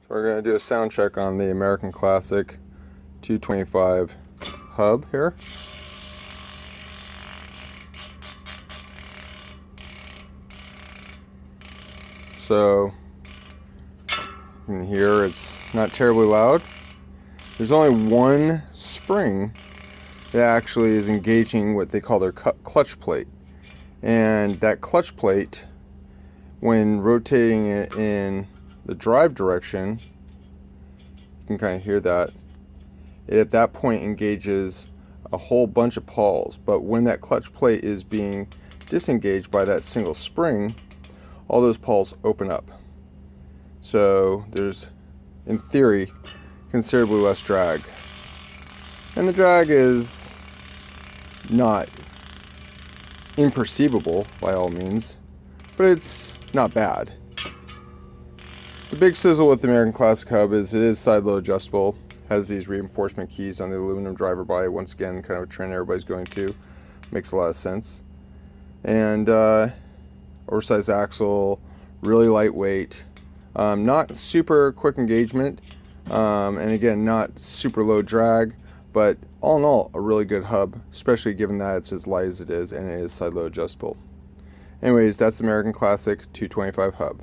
So we're going to do a sound check on the American Classic 225 hub here. So you can hear it's not terribly loud. There's only one spring that actually is engaging what they call their clutch plate. And that clutch plate, when rotating it in the drive direction, you can kind of hear that, it at that point engages a whole bunch of pawls. But when that clutch plate is being disengaged by that single spring, all those pawls open up. So there's, in theory, considerably less drag. And the drag is not imperceivable by all means, but it's not bad. The big sizzle with the American Classic hub is it is side-load adjustable, has these reinforcement keys on the aluminum driver body. Once again, kind of a trend everybody's going to. Makes a lot of sense. And oversized axle, really lightweight, not super quick engagement, and again, not super low drag, but all in all, a really good hub, especially given that it's as light as it is and it is side-load adjustable. Anyways, that's the American Classic 225 hub.